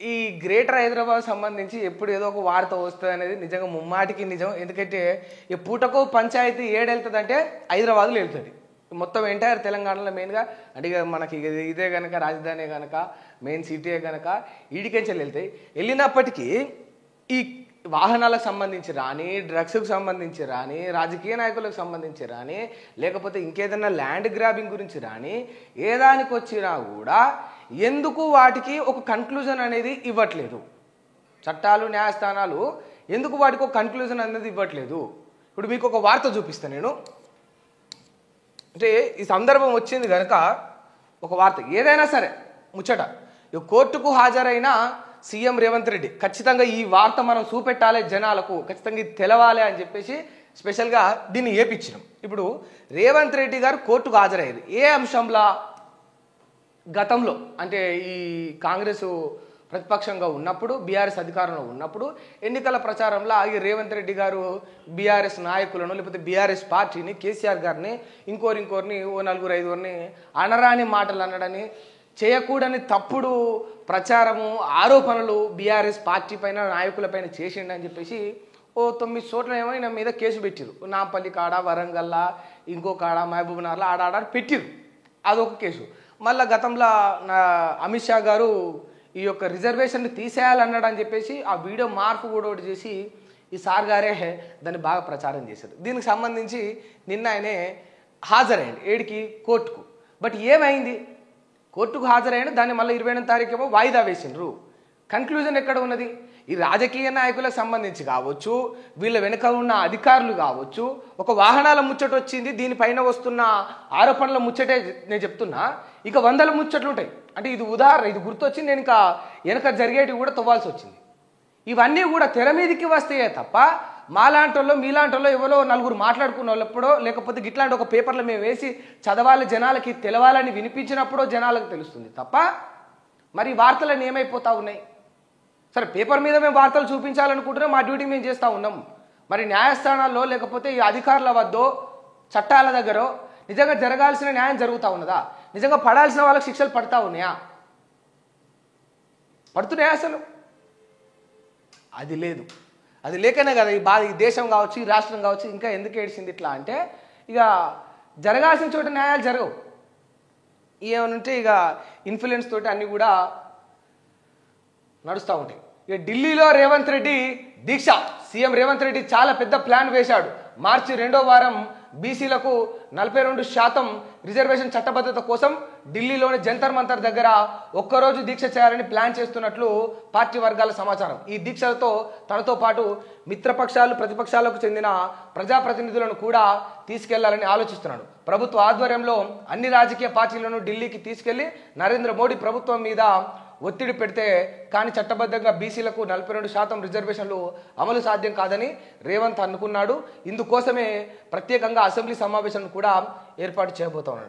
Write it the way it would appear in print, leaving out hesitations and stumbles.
ఈ గ్రేటర్ హైదరాబాద్ సంబంధించి ఎప్పుడు ఏదో ఒక వార్త వస్తుంది అనేది నిజంగా ముమ్మాటికి నిజం. ఎందుకంటే ఈ పూటకో పంచాయతీ ఏడెళ్తుందంటే హైదరాబాద్లో వెళ్తుంది. మొత్తం ఎంటైర్ తెలంగాణలో మెయిన్గా అంటే ఇక మనకి ఇదే కనుక రాజధాని కనుక మెయిన్ సిటీ కనుక ఈడికెంచెలు వెళ్తాయి. వెళ్ళినప్పటికీ ఈ వాహనాలకు సంబంధించి రాని, డ్రగ్స్కి సంబంధించి రాని, రాజకీయ నాయకులకు సంబంధించి రాని, లేకపోతే ఇంకేదన్నా ల్యాండ్ గ్రాబింగ్ గురించి రాని, ఏ దానికి వచ్చినా కూడా ఎందుకు వాటికి ఒక కన్క్లూజన్ అనేది ఇవ్వట్లేదు. చట్టాలు న్యాయస్థానాలు ఎందుకు వాటికి ఒక కన్క్లూజన్ అనేది ఇవ్వట్లేదు. ఇప్పుడు మీకు ఒక వార్త చూపిస్తాను నేను. అంటే ఈ సందర్భం వచ్చింది కనుక ఒక వార్త ఏదైనా సరే ముచ్చట కోర్టుకు హాజరైన సీఎం రేవంత్ రెడ్డి ఖచ్చితంగా ఈ వార్త మనం చూపెట్టాలి, జనాలకు ఖచ్చితంగా ఇది తెలవాలి అని చెప్పేసి స్పెషల్గా దీన్ని ఏపించినాం. ఇప్పుడు రేవంత్ రెడ్డి గారు కోర్టుకు హాజరయ్యారు. ఏ అంశంలో? గతంలో అంటే ఈ కాంగ్రెస్ ప్రతిపక్షంగా ఉన్నప్పుడు, బీఆర్ఎస్ అధికారంలో ఉన్నప్పుడు ఎన్నికల ప్రచారంలో ఈ రేవంత్ రెడ్డి గారు బీఆర్ఎస్ నాయకులను లేకపోతే బీఆర్ఎస్ పార్టీని, కేసీఆర్ గారిని, ఇంకోరిని ఓ నలుగురు ఐదుగురిని అనరాని మాటలు అనడని, చేయకూడని తప్పుడు ప్రచారము, ఆరోపణలు బీఆర్ఎస్ పార్టీ పైన, నాయకులపైన చేసిండని చెప్పేసి ఓ 9 చోట్ల ఏమో ఈయన మీద కేసు పెట్టిరు. నాంపల్లి కాడ, వరంగల్లా, ఇంకో కాడ, మహబూబ్నగర్లో ఆడాడ పెట్టిరు. అదొక కేసు. మళ్ళీ గతంలో అమిత్ షా గారు ఈ యొక్క రిజర్వేషన్ని తీసేయాలన్నాడు అని చెప్పేసి ఆ వీడియో మార్పు కూడా ఒకటి చేసి ఈ సార్ గారే దాన్ని బాగా ప్రచారం చేశారు. దీనికి సంబంధించి నిన్న ఆయనే హాజరయ్యండి ఏడికి కోర్టుకు. బట్ ఏమైంది? కోర్టుకు హాజరైన దాన్ని మళ్ళీ 28వ తారీఖు ఏమో వాయిదా వేసిండ్రు. కన్క్లూజన్ ఎక్కడ ఉన్నది? ఈ రాజకీయ నాయకులకు సంబంధించి కావచ్చు, వీళ్ళ వెనుక ఉన్న అధికారులు కావచ్చు, ఒక వాహనాల ముచ్చట వచ్చింది, దీనిపైన వస్తున్న ఆరోపణల ముచ్చటే నేను చెప్తున్నా. ఇక వందల ముచ్చట్లు ఉంటాయి. అంటే ఇది ఉదాహరణ, ఇది గుర్తొచ్చింది. నేను ఇంకా వెనక జరిగేటివి కూడా తవ్వాల్సి వచ్చింది. ఇవన్నీ కూడా తెర మీదకి వస్తాయే తప్ప మాలాంటోళ్ళు మీలాంటోళ్ళు ఎవరో నలుగురు మాట్లాడుకున్న వాళ్ళప్పుడో, లేకపోతే ఇట్లాంటి ఒక పేపర్లో మేము వేసి చదవాలి, జనాలకి తెలవాలని వినిపించినప్పుడో జనాలకు తెలుస్తుంది తప్ప మరి వార్తలన్నీ ఏమైపోతా ఉన్నాయి? సరే, పేపర్ మీద మేము వార్తలు చూపించాలనుకుంటున్నాం, మా డ్యూటీ మేము చేస్తూ ఉన్నాం. మరి న్యాయస్థానాల్లో లేకపోతే ఈ అధికారుల వద్దో, చట్టాల దగ్గర నిజంగా జరగాల్సిన న్యాయం జరుగుతూ ఉన్నదా? నిజంగా పడాల్సిన వాళ్ళకి శిక్షలు పడతా ఉన్నాయా? పడుతున్నాయా అసలు? అది లేదు. అది లేకనే కదా ఈ బాధ. ఈ దేశం కావచ్చు, ఈ రాష్ట్రం కావచ్చు ఇంకా ఎందుకు ఏడిసింది ఇట్లా అంటే, ఇక జరగాల్సిన చోట న్యాయాలు జరగవు. ఏమనంటే ఇక ఇన్ఫ్లుయెన్స్ తోటి అన్నీ కూడా నడుస్తూ ఉంటాయి. ఇక ఢిల్లీలో రేవంత్ రెడ్డి దీక్ష. సీఎం రేవంత్ రెడ్డి చాలా పెద్ద ప్లాన్ వేశాడు. మార్చి 2వ వారం బీసీలకు 42% రిజర్వేషన్ చట్టబద్ధత కోసం ఢిల్లీలోని జంతర్ మంతర్ దగ్గర ఒక్కరోజు దీక్ష చేయాలని ప్లాన్ చేస్తున్నట్లు పార్టీ వర్గాల సమాచారం. ఈ దీక్షలతో తనతో పాటు మిత్రపక్షాలు, ప్రతిపక్షాలకు చెందిన ప్రజాప్రతినిధులను కూడా తీసుకెళ్లాలని ఆలోచిస్తున్నాడు. ప్రభుత్వ ఆధ్వర్యంలో అన్ని రాజకీయ పార్టీలను ఢిల్లీకి తీసుకెళ్లి నరేంద్ర మోడీ ప్రభుత్వం మీద ఒత్తిడి పెడితే కానీ చట్టబద్ధంగా బీసీలకు 42% రిజర్వేషన్లు అమలు సాధ్యం కాదని రేవంత్ అనుకున్నాడు. ఇందుకోసమే ప్రత్యేకంగా అసెంబ్లీ సమావేశం కూడా ఏర్పాటు చేయబోతున్నాడు.